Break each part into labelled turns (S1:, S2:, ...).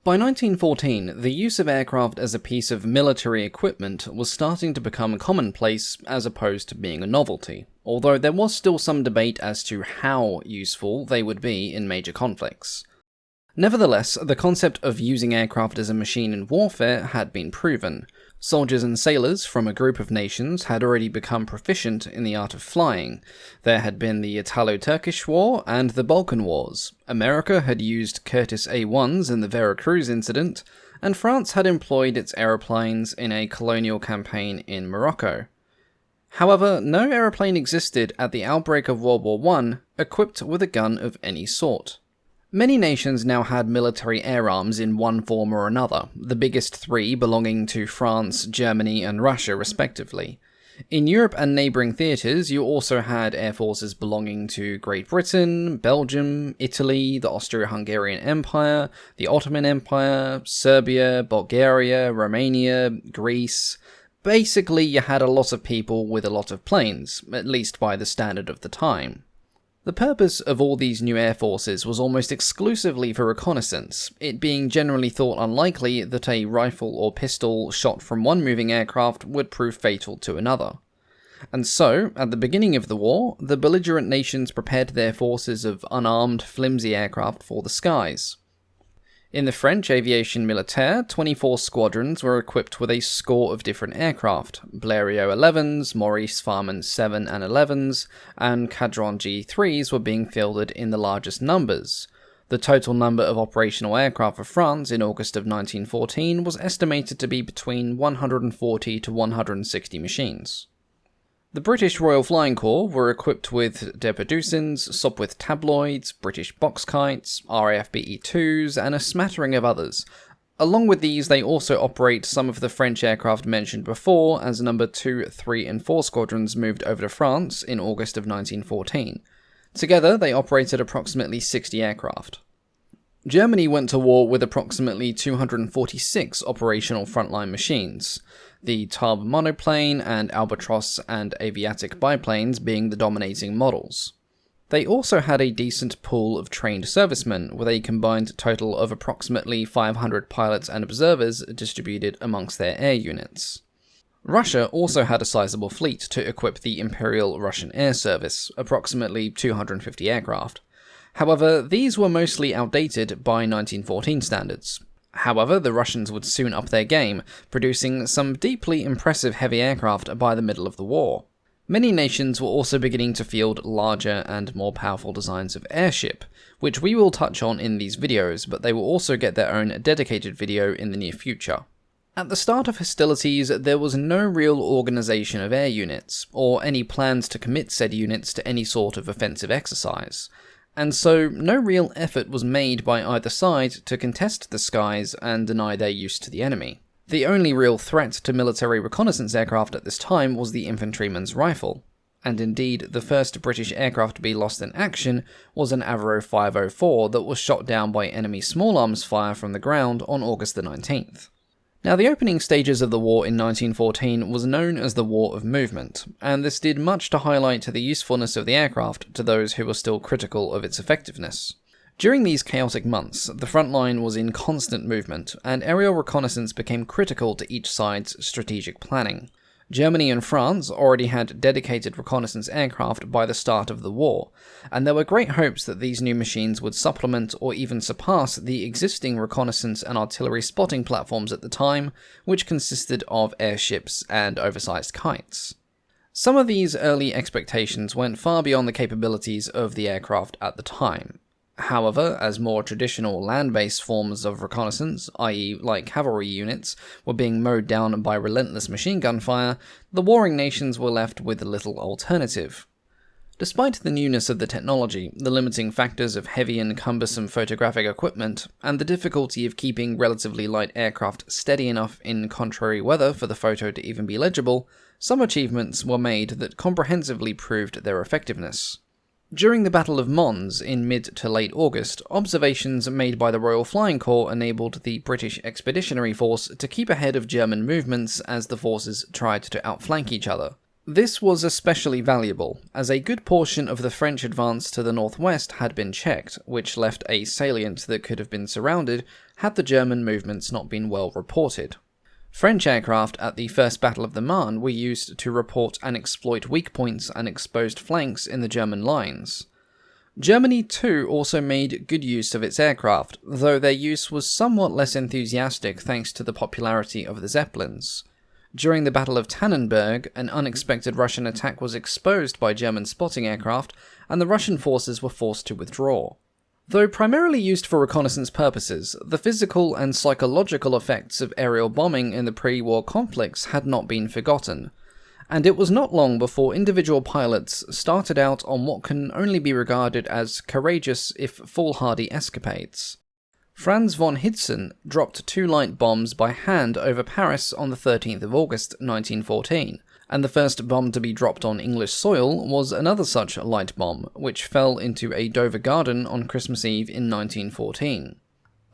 S1: By 1914, the use of aircraft as a piece of military equipment was starting to become commonplace as opposed to being a novelty, although there was still some debate as to how useful they would be in major conflicts. Nevertheless, the concept of using aircraft as a machine in warfare had been proven. Soldiers and sailors from a group of nations had already become proficient in the art of flying. There had been the Italo-Turkish War and the Balkan Wars. America had used Curtiss A-1s in the Veracruz incident, and France had employed its aeroplanes in a colonial campaign in Morocco. However, no aeroplane existed at the outbreak of World War I equipped with a gun of any sort. Many nations now had military air arms in one form or another, the biggest three belonging to France, Germany, and Russia respectively. In Europe and neighbouring theatres, you also had air forces belonging to Great Britain, Belgium, Italy, the Austro-Hungarian Empire, the Ottoman Empire, Serbia, Bulgaria, Romania, Greece. Basically, you had a lot of people with a lot of planes, at least by the standard of the time. The purpose of all these new air forces was almost exclusively for reconnaissance, it being generally thought unlikely that a rifle or pistol shot from one moving aircraft would prove fatal to another. And so, at the beginning of the war, the belligerent nations prepared their forces of unarmed, flimsy aircraft for the skies. In the French Aviation Militaire, 24 squadrons were equipped with a score of different aircraft. Blériot 11s, Maurice Farman 7 and 11s, and Cadron G3s were being fielded in the largest numbers. The total number of operational aircraft for France in August of 1914 was estimated to be between 140 to 160 machines. The British Royal Flying Corps were equipped with Debordusins, Sopwith Tabloids, British Box Kites, RAF BE-2s, and a smattering of others. Along with these, they also operate some of the French aircraft mentioned before, as number 2, 3, and 4 squadrons moved over to France in August of 1914. Together, they operated approximately 60 aircraft. Germany went to war with approximately 246 operational frontline machines, the Taube monoplane and Albatros and Aviatik biplanes being the dominating models. They also had a decent pool of trained servicemen, with a combined total of approximately 500 pilots and observers distributed amongst their air units. Russia also had a sizable fleet to equip the Imperial Russian Air Service, approximately 250 aircraft. However, these were mostly outdated by 1914 standards. However, the Russians would soon up their game, producing some deeply impressive heavy aircraft by the middle of the war. Many nations were also beginning to field larger and more powerful designs of airship, which we will touch on in these videos, but they will also get their own dedicated video in the near future. At the start of hostilities, there was no real organisation of air units, or any plans to commit said units to any sort of offensive exercise. And so, no real effort was made by either side to contest the skies and deny their use to the enemy. The only real threat to military reconnaissance aircraft at this time was the infantryman's rifle. And indeed, the first British aircraft to be lost in action was an Avro 504 that was shot down by enemy small arms fire from the ground on August the 19th. Now, the opening stages of the war in 1914 was known as the War of Movement, and this did much to highlight the usefulness of the aircraft to those who were still critical of its effectiveness. During these chaotic months, the front line was in constant movement, and aerial reconnaissance became critical to each side's strategic planning. Germany and France already had dedicated reconnaissance aircraft by the start of the war, and there were great hopes that these new machines would supplement or even surpass the existing reconnaissance and artillery spotting platforms at the time, which consisted of airships and oversized kites. Some of these early expectations went far beyond the capabilities of the aircraft at the time. However, as more traditional land-based forms of reconnaissance, i.e. like cavalry units, were being mowed down by relentless machine gun fire, the warring nations were left with little alternative. Despite the newness of the technology, the limiting factors of heavy and cumbersome photographic equipment, and the difficulty of keeping relatively light aircraft steady enough in contrary weather for the photo to even be legible, some achievements were made that comprehensively proved their effectiveness. During the Battle of Mons in mid to late August, observations made by the Royal Flying Corps enabled the British Expeditionary Force to keep ahead of German movements as the forces tried to outflank each other. This was especially valuable, as a good portion of the French advance to the northwest had been checked, which left a salient that could have been surrounded had the German movements not been well reported. French aircraft at the First Battle of the Marne were used to report and exploit weak points and exposed flanks in the German lines. Germany too also made good use of its aircraft, though their use was somewhat less enthusiastic thanks to the popularity of the Zeppelins. During the Battle of Tannenberg, an unexpected Russian attack was exposed by German spotting aircraft, and the Russian forces were forced to withdraw. Though primarily used for reconnaissance purposes, the physical and psychological effects of aerial bombing in the pre-war conflicts had not been forgotten, and it was not long before individual pilots started out on what can only be regarded as courageous if foolhardy escapades. Franz von Hitzen dropped 2 light bombs by hand over Paris on the 13th of August 1914, and the first bomb to be dropped on English soil was another such light bomb, which fell into a Dover garden on Christmas Eve in 1914.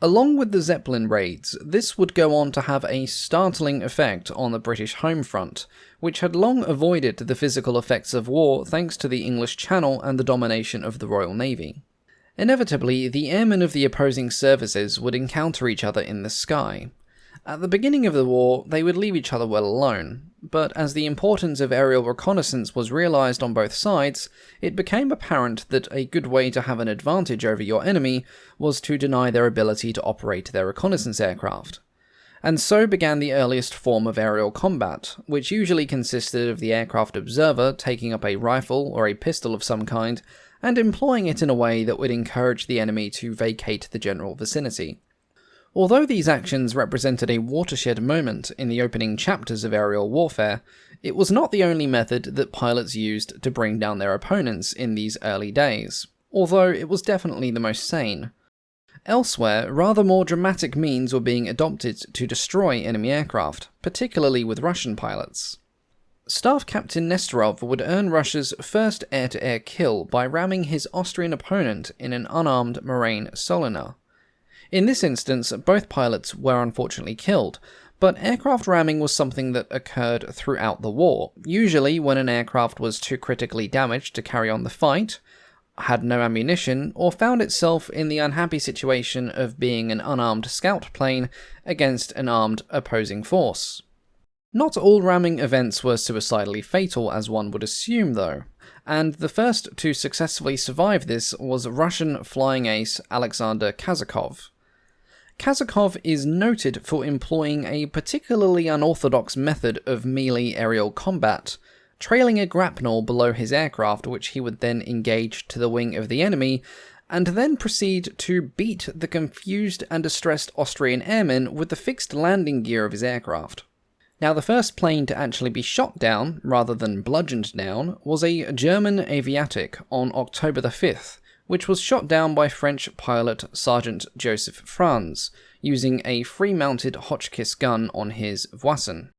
S1: Along with the Zeppelin raids, this would go on to have a startling effect on the British home front, which had long avoided the physical effects of war thanks to the English Channel and the domination of the Royal Navy. Inevitably, the airmen of the opposing services would encounter each other in the sky. At the beginning of the war, they would leave each other well alone, but as the importance of aerial reconnaissance was realised on both sides, it became apparent that a good way to have an advantage over your enemy was to deny their ability to operate their reconnaissance aircraft. And so began the earliest form of aerial combat, which usually consisted of the aircraft observer taking up a rifle or a pistol of some kind, and employing it in a way that would encourage the enemy to vacate the general vicinity. Although these actions represented a watershed moment in the opening chapters of aerial warfare, it was not the only method that pilots used to bring down their opponents in these early days, although it was definitely the most sane. Elsewhere, rather more dramatic means were being adopted to destroy enemy aircraft, particularly with Russian pilots. Staff Captain Nesterov would earn Russia's first air-to-air kill by ramming his Austrian opponent in an unarmed Morane Solina. In this instance, both pilots were unfortunately killed, but aircraft ramming was something that occurred throughout the war, usually when an aircraft was too critically damaged to carry on the fight, had no ammunition, or found itself in the unhappy situation of being an unarmed scout plane against an armed opposing force. Not all ramming events were suicidally fatal, as one would assume though, and the first to successfully survive this was Russian flying ace Alexander Kazakov. Kazakov is noted for employing a particularly unorthodox method of melee aerial combat, trailing a grapnel below his aircraft which he would then engage to the wing of the enemy, and then proceed to beat the confused and distressed Austrian airmen with the fixed landing gear of his aircraft. Now, the first plane to actually be shot down, rather than bludgeoned down, was a German Aviatik on October the 5th, which was shot down by French pilot Sergeant Joseph Franz, using a free-mounted Hotchkiss gun on his Voisin.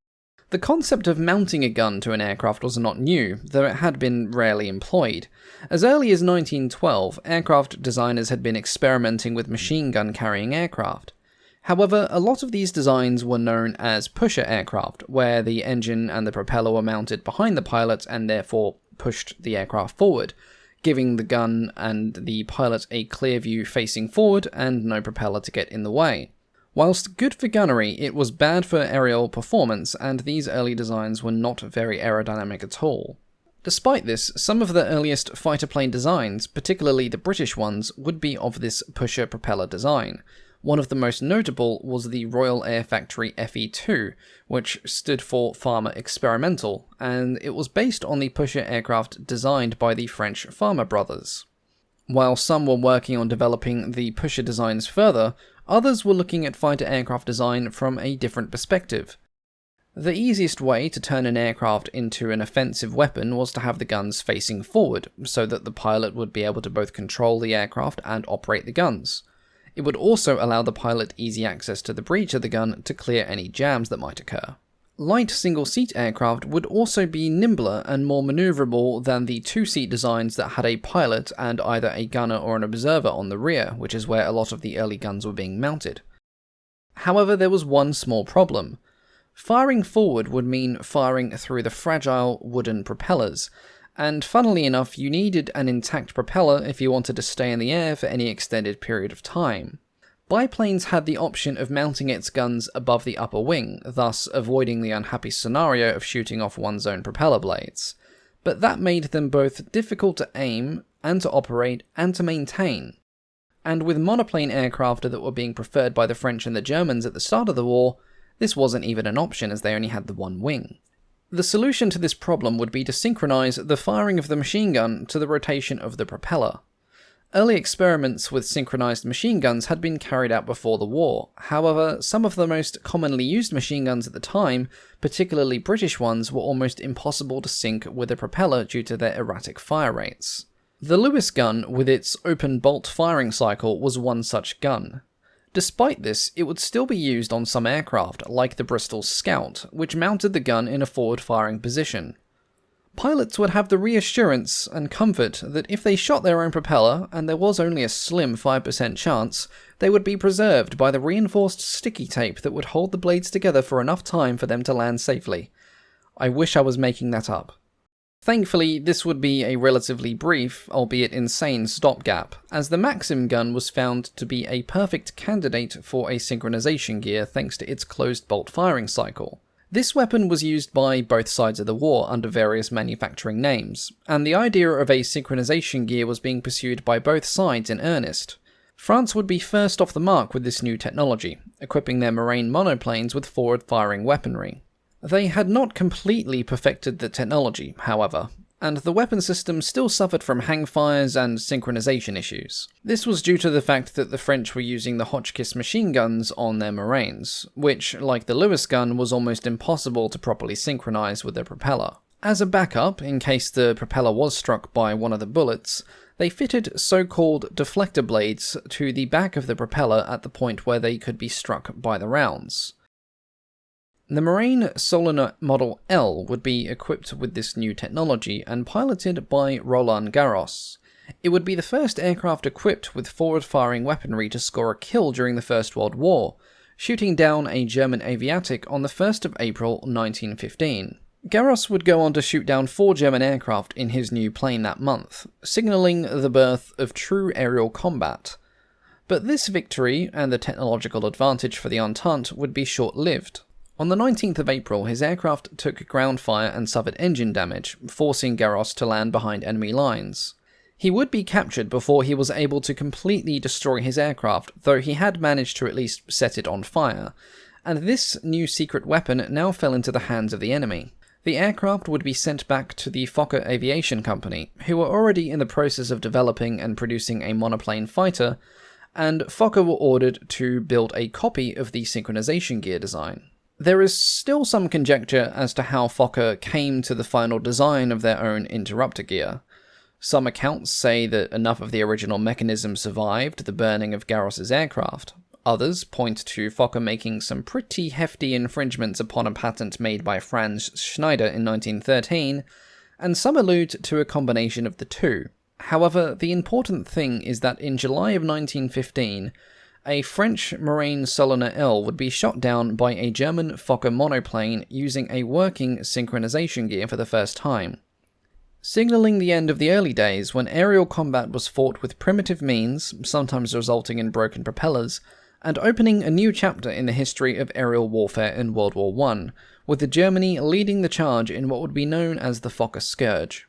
S1: The concept of mounting a gun to an aircraft was not new, though it had been rarely employed. As early as 1912, aircraft designers had been experimenting with machine gun carrying aircraft. However, a lot of these designs were known as pusher aircraft, where the engine and the propeller were mounted behind the pilot and therefore pushed the aircraft forward, giving the gun and the pilot a clear view facing forward and no propeller to get in the way. Whilst good for gunnery, it was bad for aerial performance, and these early designs were not very aerodynamic at all. Despite this, some of the earliest fighter plane designs, particularly the British ones, would be of this pusher propeller design. One of the most notable was the Royal Air Factory FE2, which stood for Farmer Experimental, and it was based on the pusher aircraft designed by the French Farmer brothers. While some were working on developing the pusher designs further, others were looking at fighter aircraft design from a different perspective. The easiest way to turn an aircraft into an offensive weapon was to have the guns facing forward, so that the pilot would be able to both control the aircraft and operate the guns. It would also allow the pilot easy access to the breech of the gun to clear any jams that might occur. Light single-seat aircraft would also be nimbler and more maneuverable than the two-seat designs that had a pilot and either a gunner or an observer on the rear, which is where a lot of the early guns were being mounted. However, there was one small problem. Firing forward would mean firing through the fragile wooden propellers, and funnily enough, you needed an intact propeller if you wanted to stay in the air for any extended period of time. Biplanes had the option of mounting its guns above the upper wing, thus avoiding the unhappy scenario of shooting off one's own propeller blades. But that made them both difficult to aim, and to operate, and to maintain. And with monoplane aircraft that were being preferred by the French and the Germans at the start of the war, this wasn't even an option as they only had the one wing. The solution to this problem would be to synchronize the firing of the machine gun to the rotation of the propeller. Early experiments with synchronized machine guns had been carried out before the war. However, some of the most commonly used machine guns at the time, particularly British ones, were almost impossible to sync with a propeller due to their erratic fire rates. The Lewis gun, with its open bolt firing cycle, was one such gun. Despite this, it would still be used on some aircraft, like the Bristol Scout, which mounted the gun in a forward-firing position. Pilots would have the reassurance and comfort that if they shot their own propeller, and there was only a slim 5% chance, they would be preserved by the reinforced sticky tape that would hold the blades together for enough time for them to land safely. I wish I was making that up. Thankfully, this would be a relatively brief, albeit insane, stopgap, as the Maxim gun was found to be a perfect candidate for a synchronization gear thanks to its closed bolt firing cycle. This weapon was used by both sides of the war under various manufacturing names, and the idea of a synchronization gear was being pursued by both sides in earnest. France would be first off the mark with this new technology, equipping their Marine monoplanes with forward-firing weaponry. They had not completely perfected the technology, however, and the weapon system still suffered from hangfires and synchronization issues. This was due to the fact that the French were using the Hotchkiss machine guns on their Marines, which, like the Lewis gun, was almost impossible to properly synchronize with their propeller. As a backup, in case the propeller was struck by one of the bullets, they fitted so-called deflector blades to the back of the propeller at the point where they could be struck by the rounds. The Marine Solana Model L would be equipped with this new technology and piloted by Roland Garros. It would be the first aircraft equipped with forward-firing weaponry to score a kill during the First World War, shooting down a German aviatic on the 1st of April 1915. Garros would go on to shoot down 4 German aircraft in his new plane that month, signalling the birth of true aerial combat. But this victory, and the technological advantage for the Entente, would be short-lived. On the 19th of April, his aircraft took ground fire and suffered engine damage, forcing Garros to land behind enemy lines. He would be captured before he was able to completely destroy his aircraft, though he had managed to at least set it on fire, and this new secret weapon now fell into the hands of the enemy. The aircraft would be sent back to the Fokker Aviation Company, who were already in the process of developing and producing a monoplane fighter, and Fokker were ordered to build a copy of the synchronization gear design. There is still some conjecture as to how Fokker came to the final design of their own interrupter gear. Some accounts say that enough of the original mechanism survived the burning of Garros's aircraft. Others point to Fokker making some pretty hefty infringements upon a patent made by Franz Schneider in 1913, and some allude to a combination of the two. However, the important thing is that in July of 1915, a French Marine Solana L would be shot down by a German Fokker monoplane using a working synchronization gear for the first time, signaling the end of the early days when aerial combat was fought with primitive means, sometimes resulting in broken propellers, and opening a new chapter in the history of aerial warfare in World War I, with Germany leading the charge in what would be known as the Fokker Scourge.